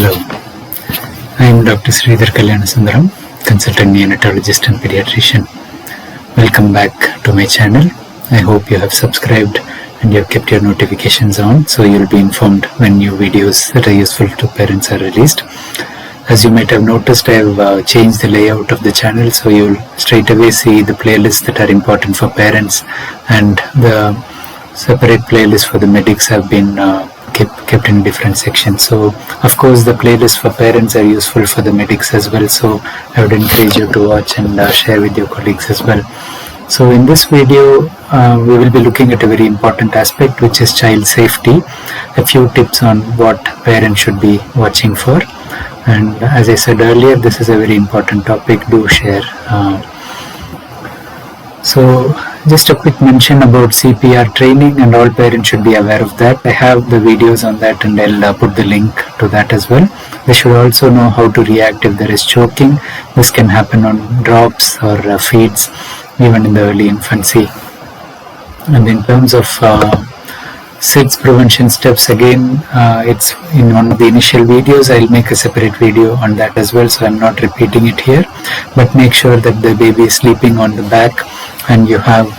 Hello, I am Dr. Sridhar Kalyanasundaram, consultant neonatologist and pediatrician. Welcome back to my channel. I hope you have subscribed and you have kept your notifications on so you will be informed when new videos that are useful to parents are released. As you might have noticed, I have changed the layout of the channel, so you will straight away see the playlists that are important for parents, and the separate playlists for the medics have been kept in different sections. So of course the playlists for parents are useful for the medics as well, so I would encourage you to watch and share with your colleagues as well. So in this video we will be looking at a very important aspect, which is child safety. A few tips on what parents should be watching for, and as I said earlier, this is a very important topic. Do share. So just a quick mention about CPR training, and all parents should be aware of that. I have the videos on that and I'll put the link to that as well. They should also know how to react if there is choking. This can happen on drops or feeds, even in the early infancy. And in terms of SIDS prevention steps, again, it's in one of the initial videos. I'll make a separate video on that as well, so I'm not repeating it here. But make sure that the baby is sleeping on the back and you have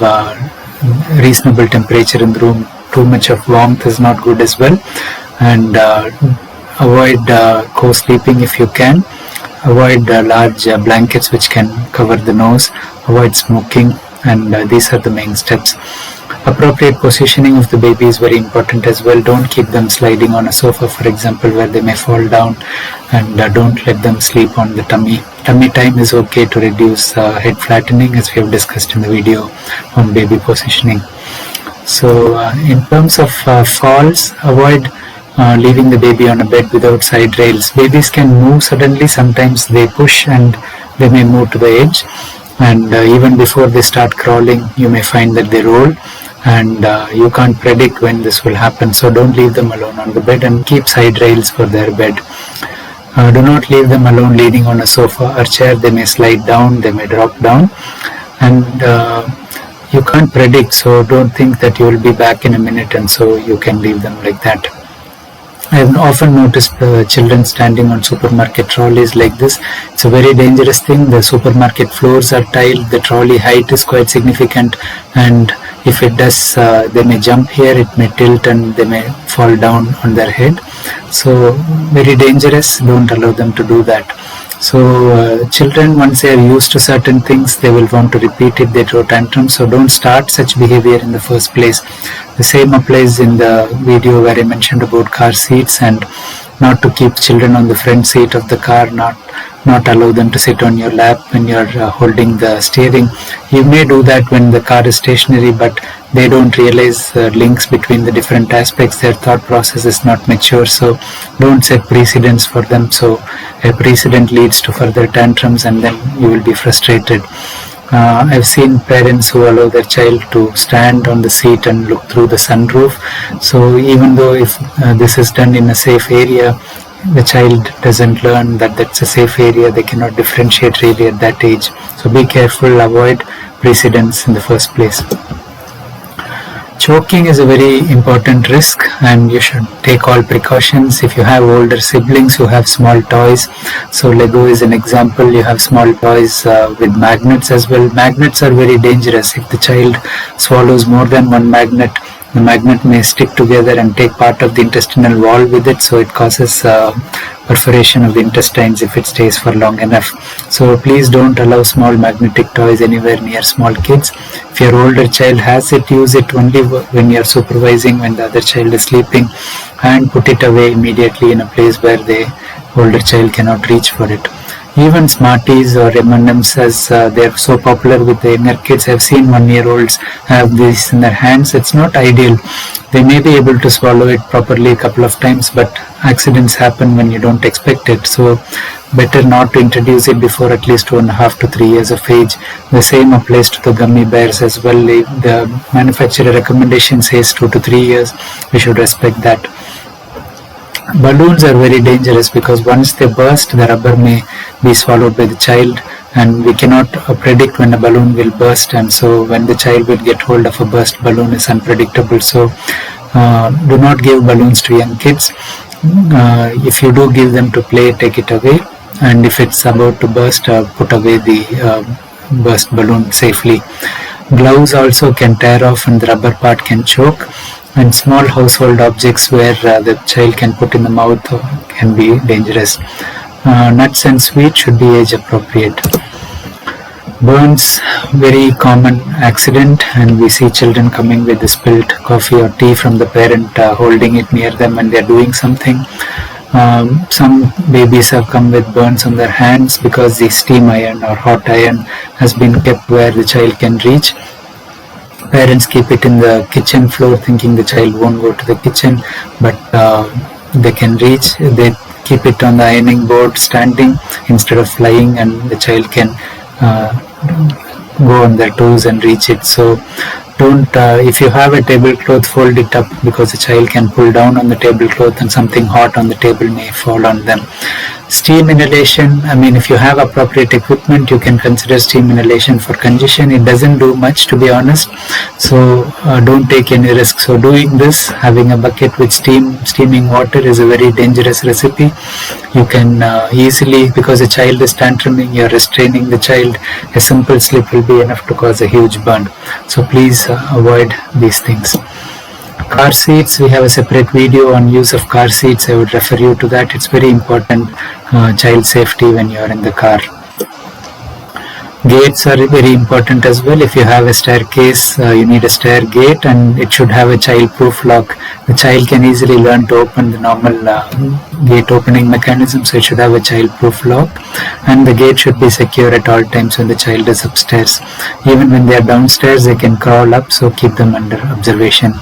reasonable temperature in the room. Too much of warmth is not good as well. And avoid co-sleeping if you can. Avoid large blankets which can cover the nose. Avoid smoking, and these are the main steps. Appropriate positioning of the baby is very important as well. Don't keep them sliding on a sofa, for example, where they may fall down, and don't let them sleep on the tummy. Tummy time is okay to reduce head flattening, as we have discussed in the video on baby positioning. So in terms of falls, avoid leaving the baby on a bed without side rails. Babies can move suddenly. Sometimes they push and they may move to the edge, and even before they start crawling, you may find that they roll, and you can't predict when this will happen. So don't leave them alone on the bed, and keep side rails for their bed. Do not leave them alone leaning on a sofa or chair. They may slide down, they may drop down, and you can't predict, so don't think that you will be back in a minute and so you can leave them like that. I have often noticed children standing on supermarket trolleys like this. It's a very dangerous thing. The supermarket floors are tiled, the trolley height is quite significant, and if it does, they may jump here, it may tilt and they may fall down on their head. So very dangerous. Don't allow them to do that. So children, once they are used to certain things, they will want to repeat it. They throw tantrums, so don't start such behavior in the first place. The same applies in the video where I mentioned about car seats, and not to keep children on the front seat of the car, not allow them to sit on your lap when you're holding the steering. You may do that when the car is stationary, but they don't realize the links between the different aspects. Their thought process is not mature, so don't set precedents for them. So a precedent leads to further tantrums, and then you will be frustrated. I've seen parents who allow their child to stand on the seat and look through the sunroof. So even though if this is done in a safe area, the child doesn't learn that that's a safe area. They cannot differentiate really at that age. So be careful, avoid precedents in the first place. Choking is a very important risk, and you should take all precautions. If you have older siblings who have small toys, so Lego is an example. You have small toys with magnets as well. Magnets are very dangerous. If the child swallows more than one magnet, the magnet may stick together and take part of the intestinal wall with it, so it causes perforation of the intestines if it stays for long enough. So please don't allow small magnetic toys anywhere near small kids. If your older child has it, use it only when you are supervising, when the other child is sleeping, and put it away immediately in a place where the older child cannot reach for it. Even Smarties or M&Ms, as they are so popular with the younger kids, I've seen 1-year-olds have this in their hands. It's not ideal. They may be able to swallow it properly a couple of times, but accidents happen when you don't expect it. So better not to introduce it before at least 2.5 to 3 years of age. The same applies to the gummy bears as well. The manufacturer recommendation says 2 to 3 years. We should respect that. Balloons are very dangerous because once they burst, the rubber may be swallowed by the child, and we cannot predict when a balloon will burst, and so when the child will get hold of a burst balloon is unpredictable. So do not give balloons to young kids. if you do give them to play, take it away, and if it's about to burst, put away the burst balloon safely. Gloves also can tear off and the rubber part can choke, and small household objects where the child can put in the mouth can be dangerous. Nuts and sweets should be age appropriate. Burns, very common accident, and we see children coming with the spilled coffee or tea from the parent holding it near them and they're doing something. Some babies have come with burns on their hands because the steam iron or hot iron has been kept where the child can reach. Parents keep it in the kitchen floor thinking the child won't go to the kitchen, but they can reach. They keep it on the ironing board standing instead of flying, and the child can go on their toes and reach it. So don't, if you have a tablecloth, fold it up, because the child can pull down on the tablecloth and something hot on the table may fall on them. Steam inhalation, I mean, if you have appropriate equipment, you can consider steam inhalation for congestion. It doesn't do much, to be honest, so don't take any risk. So doing this, having a bucket with steaming water is a very dangerous recipe. You can easily, because the child is tantruming, you're restraining the child, a simple slip will be enough to cause a huge burn. So please avoid these things. Car seats, we have a separate video on use of car seats. I would refer you to that. It's very important, child safety when you are in the car. Gates are very important as well. If you have a staircase, you need a stair gate, and it should have a child-proof lock. The child can easily learn to open the normal gate opening mechanism, so it should have a child-proof lock, and the gate should be secure at all times when the child is upstairs. Even when they are downstairs, they can crawl up, so keep them under observation.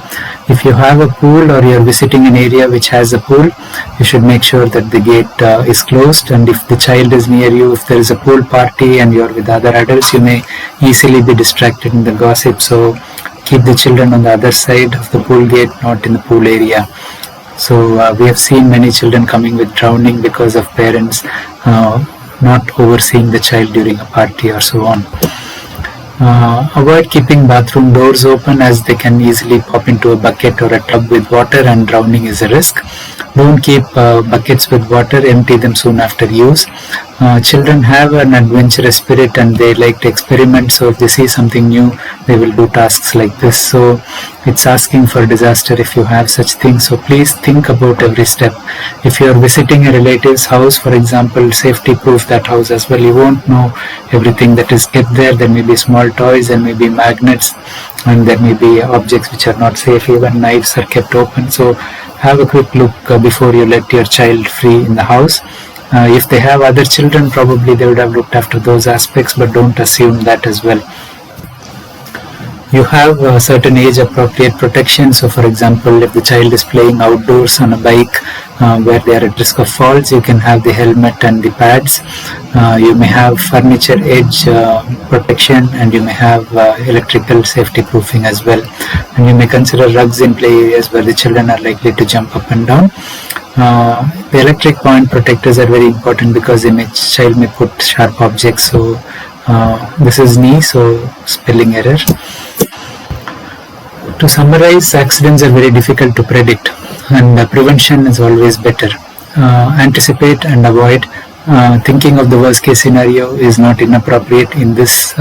If you have a pool or you are visiting an area which has a pool, you should make sure that the gate is closed, and if the child is near you, if there is a pool party and you are with other adults, you may easily be distracted in the gossip, so keep the children on the other side of the pool gate, not in the pool area. So we have seen many children coming with drowning because of parents not overseeing the child during a party or so on. Avoid keeping bathroom doors open, as they can easily pop into a bucket or a tub with water, and drowning is a risk. Don't keep buckets with water, empty them soon after use. Children have an adventurous spirit and they like to experiment, so if they see something new, they will do tasks like this. So it's asking for disaster if you have such things, so please think about every step. If you are visiting a relative's house, for example, safety proof that house as well. You won't know everything that is kept there. There may be small toys, there may be magnets, and there may be objects which are not safe. Even knives are kept open, so have a quick look before you let your child free in the house. If they have other children, probably they would have looked after those aspects, but don't assume that as well. You have a certain age appropriate protection. So for example, if the child is playing outdoors on a bike where they are at risk of falls, you can have the helmet and the pads. You may have furniture edge protection, and you may have electrical safety proofing as well. And you may consider rugs in play areas where the children are likely to jump up and down. The electric point protectors are very important because the child may put sharp objects. So this is knee, so spelling error. To summarize, accidents are very difficult to predict, and prevention is always better. Anticipate and avoid. Thinking of the worst case scenario is not inappropriate in this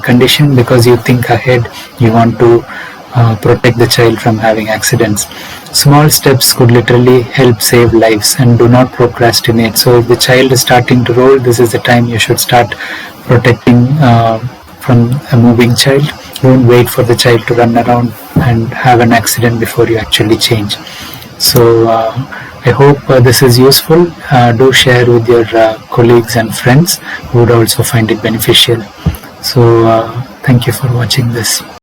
condition, because you think ahead, you want to protect the child from having accidents. Small steps could literally help save lives, and do not procrastinate. So if the child is starting to roll, this is the time you should start protecting from a moving child. Don't wait for the child to run around and have an accident before you actually change. So I hope this is useful. Do share with your colleagues and friends who would also find it beneficial. So thank you for watching this.